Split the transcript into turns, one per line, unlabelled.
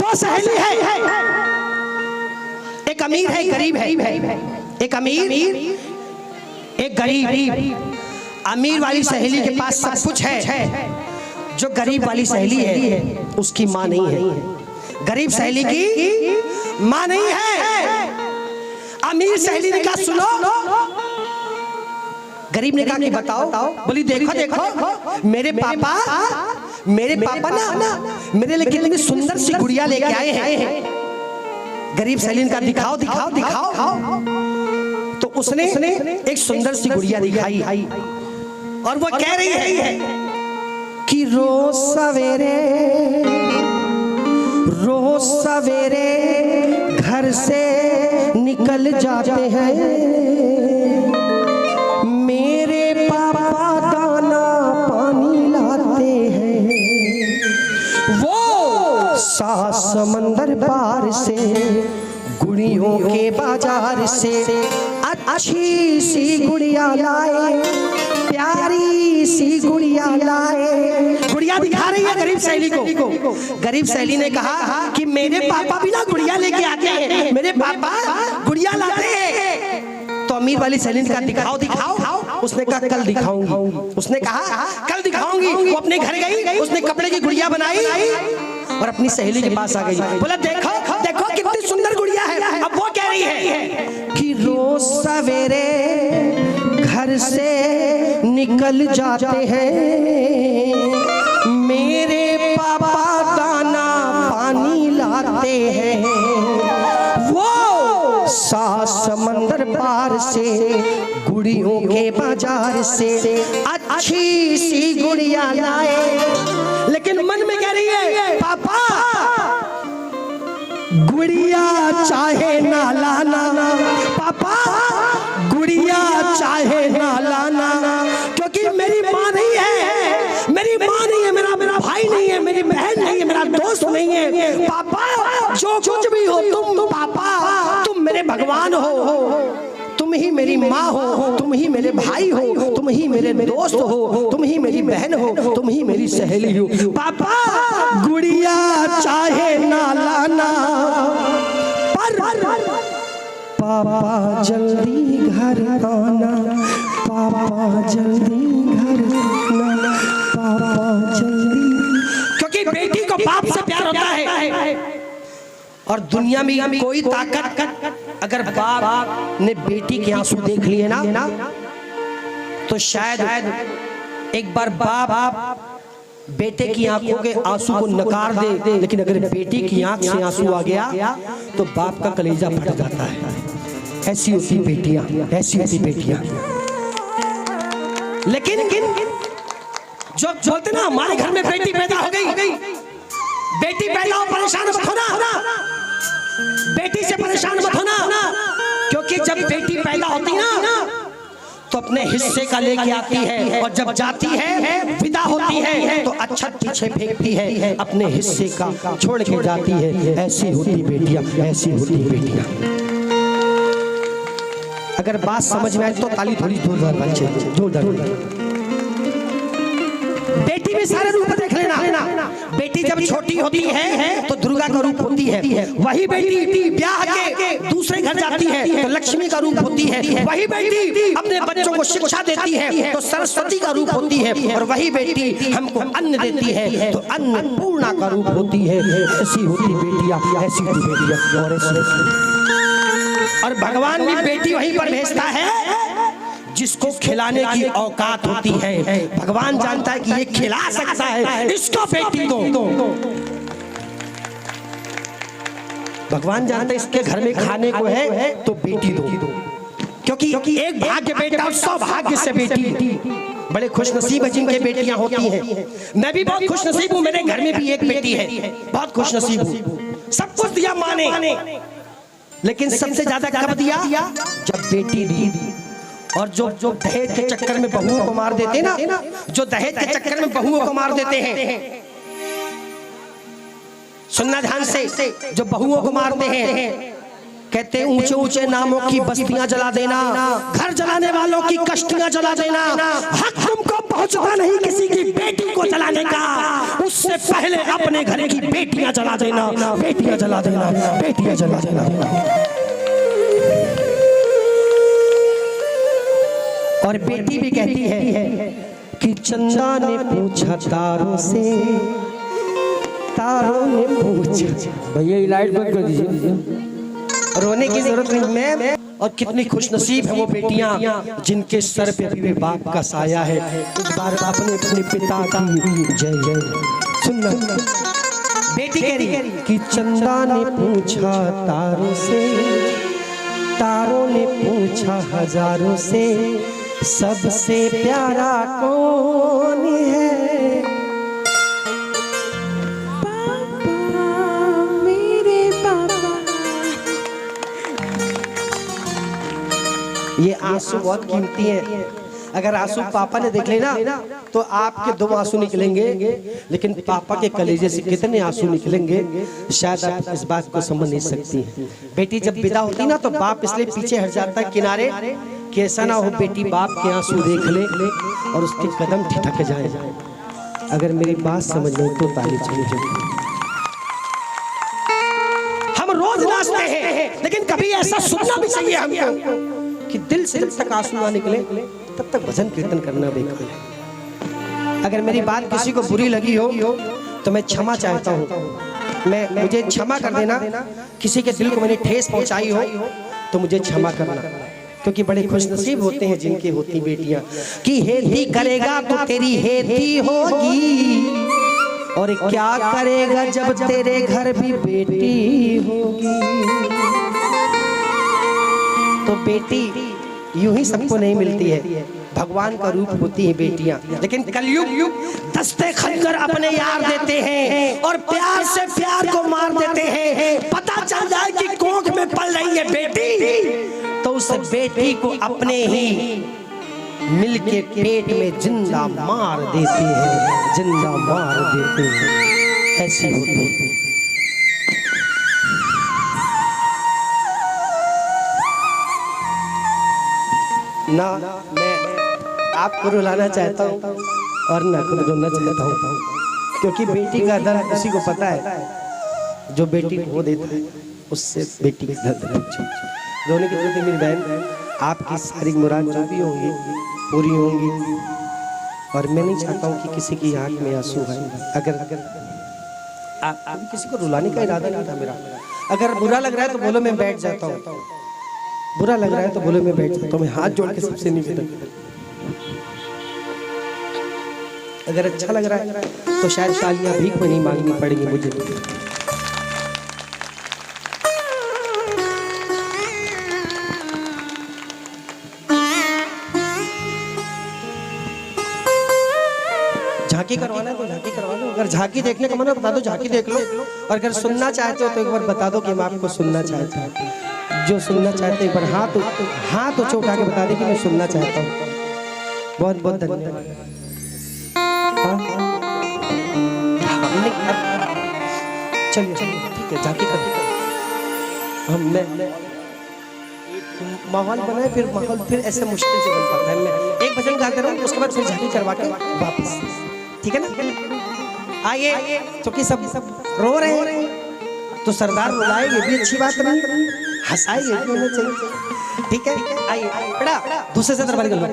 दो सहेली है, एक अमीर है, गरीब है। एक अमीर, एक गरीब। अमीर वाली सहेली के पास सब कुछ है, जो गरीब वाली सहेली है उसकी माँ नहीं है। गरीब सहेली की माँ नहीं है। अमीर सहेली ने कहा सुनो, गरीब ने कहा कि बताओ। बोली देखो देखो, मेरे पापा ना मेरे लिए कितनी सुंदर सी गुड़िया लेके आए हैं। गरीब सहेली ने कहा दिखाओ दिखाओ दिखाओ। तो उसने एक सुंदर सी गुड़िया दिखाई और वो कह रही है कि रोज सवेरे घर से निकल जाते हैं मेरे पापा, दाना पानी लाते हैं। वो सात समंदर पार से, गुड़ियों के बाजार से अच्छी सी गुड़िया लाए, प्यारी सी गुड़िया लाए। गुड़िया दिखा रही है गरीब सहेली को। गरीब सहेली ने कहा कि मेरे पापा भी ना गुड़िया लेके आते हैं, मेरे पापा गुड़िया लाते हैं। तो अमीर वाली सहेली ने कहा दिखाओ दिखाओ। उसने कहा कल दिखाऊंगी। उसने कहा कल दिखाऊंगी। वो अपने घर गई, उसने कपड़े की गुड़िया बनाई और अपनी सहेली के पास आ गई। बोला देखो देखो कितनी सुंदर गुड़िया है। अब वो कह रही है कि रोज सवेरे घर से निकल जाते हैं मेरे पापा, दाना पानी लाते हैं। वो सात समंदर पार से, गुड़ियों के बाजार से अच्छी सी गुड़िया लाए। लेकिन मन में कह रही है पापा गुड़िया चाहे ना लाना, पापा गुड़िया चाहे ना लाना, क्योंकि मेरी माँ नहीं है, मेरी माँ नहीं है, मेरा भाई नहीं है, मेरी बहन नहीं है, मेरा दोस्त नहीं है। पापा जो कुछ भी हो तुम, पापा तुम मेरे भगवान हो, तुम ही मेरी माँ हो, तुम ही मेरे भाई हो, तुम ही मेरे दोस्त हो, तुम ही मेरी बहन हो, तुम ही मेरी सहेली हो। पापा गुड़िया चाहे ना लाना, पर पापा जल्दी घर आना, पापा जल्दी घर आना, पापा जल्दी। क्योंकि बेटी को बाप से प्यार होता है और दुनिया में कोई ताकत अगर बाप ने बेटी के आंसू देख लिए ना तो शायद एक बार बाप बेटे की आंखों के आंसू को नकार दे, लेकिन अगर बेटी की आंख से आंसू आ गया तो बाप का कलेजा फट जाता है। ऐसी होती बेटियां, ऐसी होती बेटियां। लेकिन जो बोलते ना हमारे घर में बेटी पैदा हो गई, बेटी पैदा हो परेशान मत होना, बेटी से परेशान मत होना, क्योंकि जब बेटी पैदा होती ना तो अपने हिस्से का लेके आती है और जब जाती है विदा होती है तो अच्छा पीछे फेंकती है, अपने हिस्से का छोड़ के जाती है। ऐसी होती बेटियां, ऐसी होती बेटियां। अगर बात समझ में आए तो ताली थोड़ी जोरदार बच्चे, जोरदार। बेटी भी सारे रूप देख लेना। बेटी जब छोटी होती है तो दुर्गा का रूप होती है, वही बेटी ब्याह के दूसरे घर जाती है तो लक्ष्मी का रूप होती है, वही बेटी अपने बच्चों को शिक्षा देती है तो सरस्वती का रूप होती है, और वही बेटी हमको अन्न देती है तो अन्नपूर्णा का रूप होती है। ऐसी होती बेटियां, ऐसी होती बेटियां। और भगवान भी बेटी वहीं पर भेजता है जिसको खिलाने की औकात होती है। भगवान जानता है कि ये खिला सकता है, इसको बेटी दो। भगवान जानता है इसके घर में खाने को है तो बेटी दो, क्योंकि एक भाग्य बेटा और सौभाग्य से बेटी। बड़े खुशनसीब है जिनके बेटियां होती हैं। मैं भी बहुत खुशनसीब हूँ, मेरे घर में भी एक बेटी है, बहुत खुशनसीब हूँ। सब कुछ दिया माँ ने, लेकिन सबसे ज्यादा कब दिया? जब बेटी दी। और जो दहेज के चक्कर में बहुओं को मार देते ना, जो दहेज के चक्कर में बहुओं को मार देते हैं, सुनना ध्यान से, जो बहुओं को मारते हैं कहते ऊंचे ऊंचे नामों की बस्तियां जला देना, घर जलाने वालों की कश्तियां जला देना, हक तुमको पहुंचता नहीं किसी की बेटी को जलाने का, उससे पहले अपने घर की बेटियां जला देना, बेटियां जला देना, बेटियां जला देना। और बेटी भी कहती है कि चंदा ने पूछा तारों से, तारों ने पूछा।
भैया लाइट बंद कर दीजिए,
रोने की जरूरत नहीं मैं। और कितनी खुशनसीब है वो बेटियां जिनके सर पे भी बाप का साया है। एक बार अपने अपने पिता की जय जय सुनना। बेटी कह रही कि चंदा ने पूछा तारों से, तारों ने पूछा हजारों से, सबसे प्यारा कौन है? ये आंसू बहुत कीमती हैं। अगर आंसू पापा ने देख लेना तो आपके 2 आंसू निकलेंगे, लेकिन पापा के कलेजे से कितने आंसू निकलेंगे शायद आप इस बात को समझ नहीं सकती हैं। बेटी जब विदा होती ना तो बाप इसलिए पीछे हट जाता है किनारे कि ऐसा ना हो बेटी बाप के आंसू देख ले और उसके कदम ठिठक जाए। अगर मेरी बात समझ नहीं तो ताली चली। हम रोज नाचते हैं, लेकिन कभी ऐसा सुनना भी चाहिए हमको कि दिल से जब तक आंसू ना निकले तब तक भजन कीर्तन करना बेकार है। अगर मेरी बात किसी को बुरी लगी हो तो मैं क्षमा चाहता हूँ, मुझे क्षमा कर देना। किसी के दिल को मैंने ठेस पहुंचाई हो तो मुझे क्षमा करना, क्योंकि बड़े खुशनसीब होते हैं जिनकी होती बेटियां कि हेती करेगा तो तेरी हेती होगी, और क्या करेगा जब तेरे घर भी बेटी होगी। तो बेटी यूं ही सबको नहीं मिलती है, भगवान का रूप होती है बेटियां। लेकिन कलयुग दस्ते खंजर अपने यार देते हैं और प्यार से प्यार को मार देते हैं। पता चल जाए कि कोख में पल रही है बेटी तो उस बेटी को अपने ही मिलके पेट में जिंदा मार देते हैं, जिंदा मार देते हैं। ऐसी होती है। ना मैं आपको रुलाना चाहता हूँ और ना खुद रोना चाहता हूँ, क्योंकि बेटी का दर्द उसी को पता है जो बेटी को देता है, उससे बेटी का दर्द नहीं। रोने की जरूरत है मेरी बहन, आपकी सारी मुराद जो भी होंगी पूरी होंगी। और मैं नहीं चाहता हूँ कि किसी की आंख में आंसू आए। अगर आप किसी को रुलाने का इरादा नहीं था मेरा। अगर बुरा लग रहा है तो बोलो, मैं बैठ जाता हूँ। बुरा लग रहा है तो बोलो, मैं बैठ जाता हूँ। मैं हाथ जोड़ के सबसे निवेदन, अगर अच्छा लग रहा है तो शायद तालियां भीख में नहीं मांगनी पड़ेगी मुझे। झांकी करवाना है तो झांकी करवा लो। अगर झांकी देखने का मन है बता दो, झांकी देख लो। और अगर सुनना चाहते हो तो एक बार बता दो कि हम आपको सुनना चाहते हैं। जो सुनना चाहते हैं एक बार हाथ ऊंचे उठा के बता दे कि मैं सुनना चाहता हूँ। बहुत बहुत धन्यवाद। चलिए ठीक है, झांकी कर हम माहौल बनाए, फिर माहौल फिर ऐसे मुश्किल से बन पाता है। मैं एक भजन गाते रहूँ, उसके बाद फिर झांकी करवा के वापस, ठीक है ना? आइए, क्योंकि सब रो रहे हैं तो सरदार रुलाए ये भी अच्छी बात नहीं, हंसाए ये भी होना चाहिए। ठीक है, आइए बेटा दूसरे से दरबार कर लो।